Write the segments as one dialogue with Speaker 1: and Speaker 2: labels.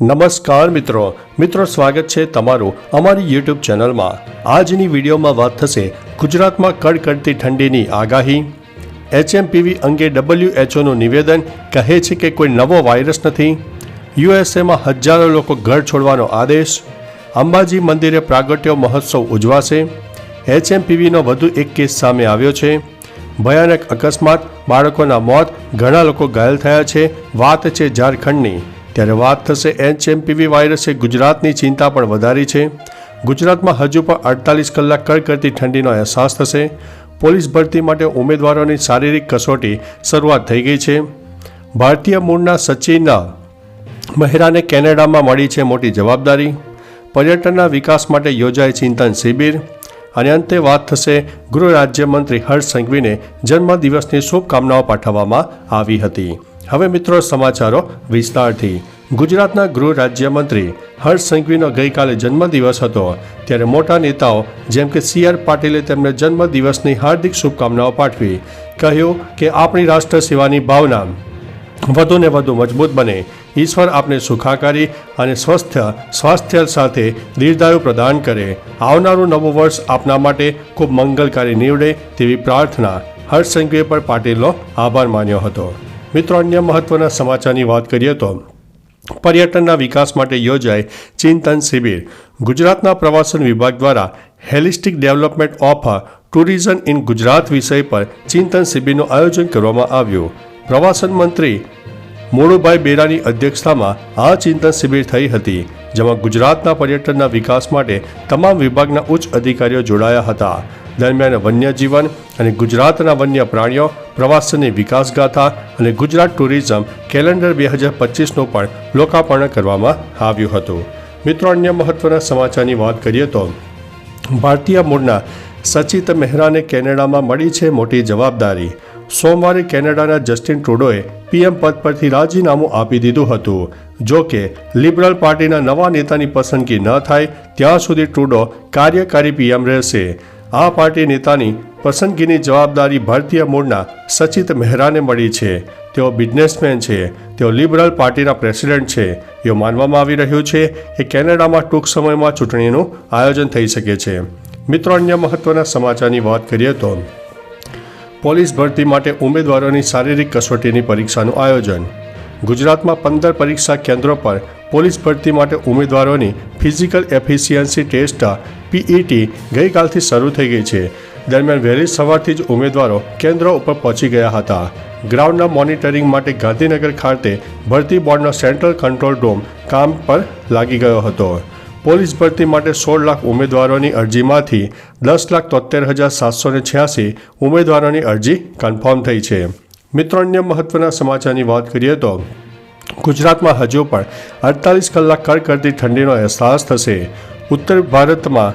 Speaker 1: નમસ્કાર મિત્રો સ્વાગત છે તમારું અમારી યુટ્યુબ ચેનલમાં। આજની વિડીયોમાં વાત થશે ગુજરાતમાં કડકડતી ઠંડીની આગાહી। HMPV અંગે WHOનું નિવેદન કહે છે કે કોઈ નવો વાયરસ નથી। યુએસએમાં હજારો લોકો ઘર છોડવાનો આદેશ। અંબાજી મંદિરે પ્રાગટ્ય મહોત્સવ ઉજવાશે। HMPVનો વધુ એક કેસ સામે આવ્યો છે। ભયાનક અકસ્માત, બાળકોના મોત, ઘણા લોકો ઘાયલ થયા છે। વાત છે ઝારખંડની, ત્યારે વાત થશે HMPV વાયરસે ગુજરાતની ચિંતા પણ વધારી છે। ગુજરાતમાં હજુ પણ 48 કલાક કડકડતી ઠંડીનો અહેસાસ થશે। પોલીસ ભરતી માટે ઉમેદવારોની શારીરિક કસોટી શરૂઆત થઈ ગઈ છે। ભારતીય મૂળના સચિન મહેરાને કેનેડામાં મળી છે મોટી જવાબદારી। પર્યટનના વિકાસ માટે યોજાય ચિંતન શિબિર। અને અંતે વાત થશે ગૃહ રાજ્યમંત્રી હર્ષ સંઘવીને જન્મદિવસની શુભકામનાઓ પાઠવવામાં આવી હતી। હવે મિત્રો સમાચારો વિસ્તારથી। ગુજરાતના ગૃહ રાજ્યમંત્રી હર્ષ સંઘવીનો ગઈકાલે જન્મદિવસ હતો, ત્યારે મોટા નેતાઓ જેમ કે CR પાટીલે તેમને જન્મદિવસની હાર્દિક શુભકામનાઓ પાઠવી। કહ્યું કે આપણી રાષ્ટ્ર સેવાની ભાવના વધુને વધુ મજબૂત બને। ઈશ્વર આપને સુખાકારી અને સ્વાસ્થ્ય સાથે દીર્ઘાયુ પ્રદાન કરે। આવનારું નવું વર્ષ આપના માટે ખૂબ મંગલકારી નીવડે તેવી પ્રાર્થના। હર્ષ સંઘવીએ પણ પાટીલનો આભાર માન્યો હતો। મિત્રો, અન્ય મહત્વના સમાચારની વાત કરીએ તો પર્યટનના વિકાસ માટે યોજાય ચિંતન શિબિર। ગુજરાતના પ્રવાસન વિભાગ દ્વારા holistic development of tourism in Gujarat વિષય પર ચિંતન શિબિરનું આયોજન કરવામાં આવ્યું। પ્રવાસન મંત્રી મોળુભાઈ બેરાની અધ્યક્ષતામાં આ ચિંતન શિબિર થઈ હતી, જેમાં ગુજરાતના પર્યટનના વિકાસ માટે તમામ વિભાગના ઉચ્ચ અધિકારીઓ જોડાયા હતા। દરમિયાન વન્યજીવન અને ગુજરાતના વન્ય પ્રાણીઓ, પ્રવાસનની વિકાસ ગાથા અને ગુજરાત ટુરિઝમ કેલેન્ડર 2025નું પણ લોકાર્પણ કરવામાં આવ્યું હતું। મિત્રો, અન્ય મહત્વના સમાચારની વાત કરીએ તો ભારતીય મૂળના સચિન મહેરાને કેનેડામાં મળી છે મોટી જવાબદારી। સોમવારે કેનેડાના જસ્ટિન ટ્રુડોએ PM પદ પરથી રાજીનામું આપી દીધું હતું। જો કે લિબરલ પાર્ટીના નવા નેતાની પસંદગી ન થાય ત્યાં સુધી ટ્રુડો કાર્યકારી PM રહેશે। આ પાર્ટી નેતાની પસંદગીની જવાબદારી ભારતીય મૂળના સચિન મહેરાને મળી છે। તેઓ બિઝનેસમેન છે, તેઓ લિબરલ પાર્ટીના પ્રેસિડેન્ટ છે। એવું માનવામાં આવી રહ્યું છે કે કેનેડામાં ટૂંક સમયમાં ચૂંટણીનું આયોજન થઈ શકે છે। મિત્રો, અન્ય મહત્વના સમાચારની વાત કરીએ તો પોલીસ ભરતી માટે ઉમેદવારોની શારીરિક કસોટીની પરીક્ષાનું આયોજન। ગુજરાતમાં 15 પરીક્ષા કેન્દ્રો પર પોલીસ ભરતી માટે ઉમેદવારોની ફિઝિકલ એફિશિયન્સી ટેસ્ટ PET ગઈકાલથી શરૂ થઈ ગઈ છે। દરમિયાન વહેલી સવારથી જ ઉમેદવારો કેન્દ્રો ઉપર પહોંચી ગયા હતા। ગ્રાઉન્ડના મોનિટરિંગ માટે ગાંધીનગર ખાતે ભરતી બોર્ડનો સેન્ટ્રલ કંટ્રોલ રૂમ કામ પર લાગી ગયો હતો। પોલીસ ભરતી માટે 16 લાખ ઉમેદવારોની અરજીમાંથી 10,73,786 ઉમેદવારોની અરજી કન્ફર્મ થઈ છે। મિત્રો, અન્ય મહત્વના સમાચારની વાત કરીએ તો ગુજરાતમાં હજુ પણ 48 કલાક કડકડતી ઠંડીનો અહેસાસ થશે। ઉત્તર ભારતમાં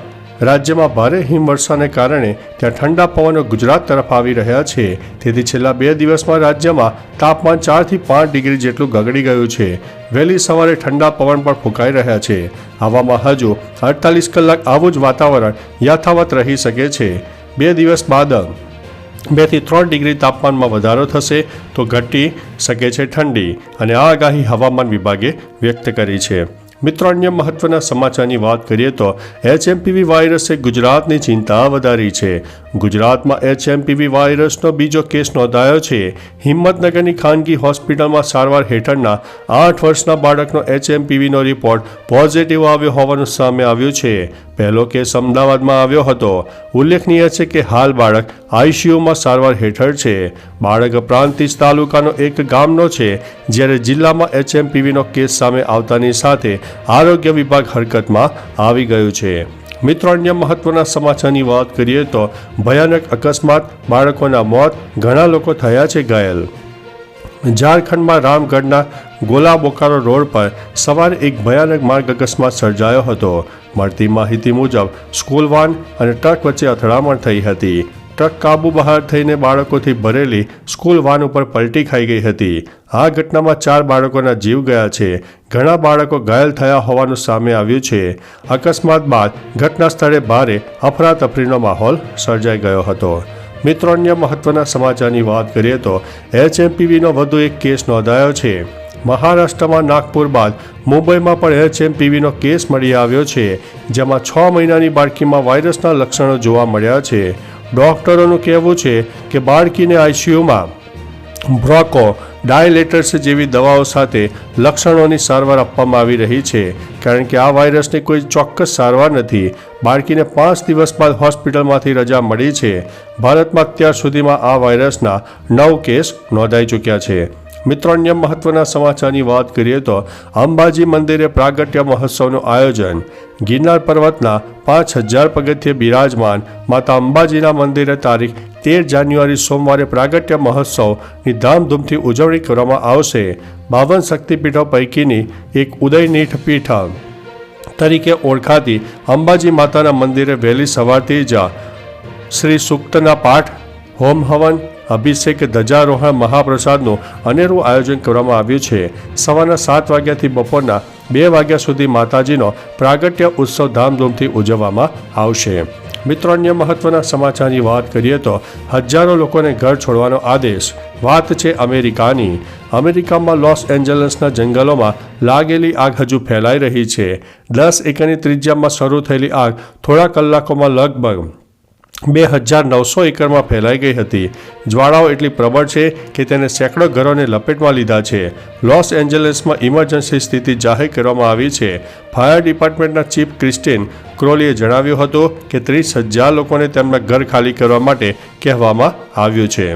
Speaker 1: રાજ્યમાં ભારે હિમવર્ષાને કારણે ત્યાં ઠંડા પવનો ગુજરાત તરફ આવી રહ્યા છે। તેથી છેલ્લા 2 દિવસમાં રાજ્યમાં તાપમાન 4 થી 5 ડિગ્રી જેટલું ગગડી ગયું છે। વહેલી સવારે ઠંડા પવન પણ ફૂંકાઈ રહ્યા છે। આવામાં હજુ 48 કલાક આવું જ વાતાવરણ યથાવત રહી શકે છે। 2 દિવસ બાદ 2 થી 3 ડિગ્રી તાપમાનમાં વધારો થશે તો ઘટી શકે છે ઠંડી, અને આ આગાહી હવામાન વિભાગે વ્યક્ત કરી છે। મિત્રો, અન્ય મહત્વના સમાચારની વાત કરીએ તો HMPV વાયરસે ગુજરાતની ચિંતા વધારી છે। ગુજરાતમાં HMPV વાયરસનો બીજો કેસ નોંધાયો છે। હિંમતનગરની ખાનગી હોસ્પિટલમાં સારવાર હેઠળના 8 વર્ષના બાળકનો HMPVનો રિપોર્ટ પોઝિટિવ આવ્યો હોવાનું સામે આવ્યું છે। પહેલો કેસ અમદાવાદમાં આવ્યો હતો। ઉલ્લેખનીય છે કે હાલ બાળક ICUમાં સારવાર હેઠળ છે। બાળક પ્રાંતિજ તાલુકાનો એક ગામનો છે, જ્યારે જિલ્લામાં HMPVનો કેસ સામે આવતાની સાથે આરોગ્ય વિભાગ હરકતમાં આવી ગયું છે। મિત્રો, અન્ય મહત્વના સમાચારની વાત કરીએ તો ભયાનક અકસ્માત, બાળકોના મોત, ઘણા લોકો થયા છે ઘાયલ। ઝારખંડમાં રામગઢના ગોલા બોકારો રોડ પર સવારે એક ભયાનક માર્ગ અકસ્માત સર્જાયો હતો। મળતી માહિતી મુજબ સ્કૂલ વાન અને ટ્રક વચ્ચે અથડામણ થઈ હતી। ટ્રક કાબુ બહાર થઈને બાળકોથી ભરેલી સ્કૂલ વાન ઉપર પલટી ખાઈ ગઈ હતી। આ ઘટનામાં 4 બાળકોના જીવ ગયા છે। ઘણા બાળકો ઘાયલ થયા હોવાનું સામે આવ્યું છે। અકસ્માત બાદ ઘટના સ્થળે ભારે અફરાતફરીનો માહોલ સર્જાઈ ગયો હતો। મિત્રો, અન્ય મહત્વના સમાચારની વાત કરીએ તો HMPVનો વધુ એક કેસ નોંધાયો છે। મહારાષ્ટ્રમાં નાગપુર બાદ મુંબઈમાં પણ HMPVનો કેસ મળી આવ્યો છે, જેમાં 6 મહિનાની બાળકીમાં વાયરસના લક્ષણો જોવા મળ્યા છે. ડોક્ટરોનું કહેવું છે કે બાળકીને ICUમાં બ્રોન્કો ડાયલેટર્સ જેવી દવાઓ સાથે લક્ષણોની સારવાર આપવામાં આવી રહી છે, કારણ કે આ વાયરસની કોઈ ચોક્કસ સારવાર નથી. બાળકીને 5 દિવસ બાદ હોસ્પિટલમાંથી રજા મળી છે. ભારતમાં અત્યાર સુધીમાં આ વાયરસના 9 કેસ નોંધાઈ ચૂક્યા છે. મિત્રો, અન્ય મહત્વના સમાચારની વાત કરીએ તો અંબાજી મંદિરે પ્રાગટ્ય મહોત્સવનું આયોજન. ગિરનાર પર્વતના 5000 પગથિયે બિરાજમાન માતા અંબાજીના મંદિરે તારીખ 13 જાન્યુઆરી સોમવારે પ્રાગટ્ય મહોત્સવની ધામધૂમથી ઉજવણી કરવામાં આવશે. 52 શક્તિપીઠો પૈકીની એક ઉદયનીઠ પીઠ તરીકે ઓળખાતી અંબાજી માતાના મંદિરે વહેલી સવારથી જ શ્રી સૂક્તના પાઠ, હોમ હવન, અભિષેક, ધજારોહણ, મહાપ્રસાદનું અનેરું આયોજન કરવામાં આવ્યું છે. સવારના 7 વાગ્યાથી બપોરના 2 વાગ્યા સુધી માતાજીનો પ્રાગટ્ય ઉત્સવ ધામધૂમથી ઉજવવામાં આવશે. મિત્રો, અન્ય મહત્વના સમાચારની વાત કરીએ તો હજારો લોકોને ઘર છોડવાનો આદેશ. વાત છે અમેરિકાની. અમેરિકામાં લોસ એન્જલસના જંગલોમાં લાગેલી આગ હજુ ફેલાઈ રહી છે. 10 એકરની ત્રિજ્યામાં શરૂ થયેલી આગ થોડા કલાકોમાં લગભગ 2900 એકરમાં ફેલાઈ ગઈ હતી. જ્વાળાઓ એટલી પ્રબળ છે કે તેને સેંકડો ઘરોને લપેટમાં લીધા છે. લોસ એન્જલસમાં ઇમરજન્સી સ્થિતિ જાહેર કરવામાં આવી છે. ફાયર ડિપાર્ટમેન્ટના ચીફ ક્રિસ્ટિન ક્રોલીએ જણાવ્યું હતું કે 30,000 લોકોને તેમના ઘર ખાલી કરવા માટે કહેવામાં આવ્યું છે.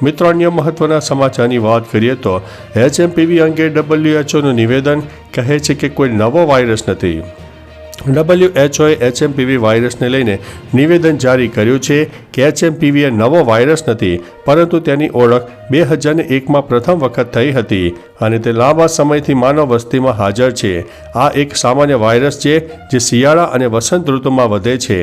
Speaker 1: મિત્રો, અન્ય મહત્વના સમાચારની વાત કરીએ તો HMPV અંગે WHOનું નિવેદન કહે છે કે કોઈ નવો વાયરસ નથી. WHOએ HMPV વાયરસને લઈને નિવેદન જારી કર્યું છે કે HMPV એ નવો વાયરસ નથી, પરંતુ તેની ઓળખ 2001માં પ્રથમ વખત થઈ હતી અને તે લાંબા સમયથી માનવ વસ્તીમાં હાજર છે. આ એક સામાન્ય વાયરસ છે જે શિયાળા અને વસંત ઋતુમાં વધે છે.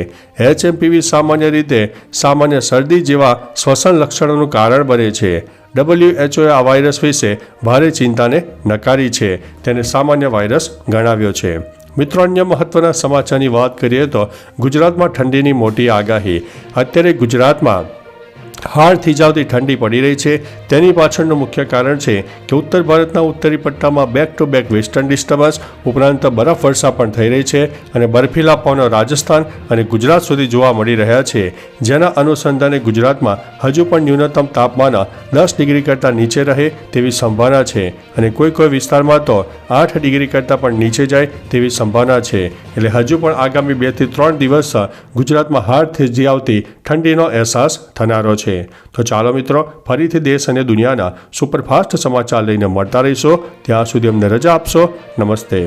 Speaker 1: HMPV સામાન્ય રીતે સામાન્ય શરદી જેવા શ્વસન લક્ષણોનું કારણ બને છે. WHOએ આ વાયરસ વિશે ભારે ચિંતાને નકારી છે, તેને સામાન્ય વાયરસ ગણાવ્યો છે. મિત્રો, અન્ય મહત્વના સમાચારની વાત કરીએ તો ગુજરાતમાં ઠંડીની મોટી આગાહી. અત્યારે ગુજરાતમાં હાડ થીજાવતી ઠંડી પડી રહી છે. તેની પાછળનું મુખ્ય કારણ છે કે ઉત્તર ભારતના ઉત્તરી પટ્ટામાં back to back western disturbance ઉપરાંત બરફવર્ષા પણ થઈ રહી છે અને બર્ફીલા પવનો રાજસ્થાન અને ગુજરાત સુધી જોવા મળી રહ્યા છે, જેના અનુસંધાને ગુજરાતમાં હજુ પણ ન્યૂનતમ તાપમાન 10 ડિગ્રી કરતાં નીચે રહે તેવી સંભાવના છે અને કોઈ વિસ્તારમાં તો 8 ડિગ્રી કરતાં પણ નીચે જાય તેવી સંભાવના છે. એટલે હજુ પણ આગામી 2 થી 3 દિવસ ગુજરાતમાં હાડ થીજાવતી ઠંડીનો અહેસાસ થનારો છે. તો ચાલો મિત્રો, ફરીથી દેશ અને દુનિયાના સુપરફાસ્ટ સમાચાર લઈને મળતા રહીશો. ત્યાં સુધી અમને રજા આપશો. નમસ્તે.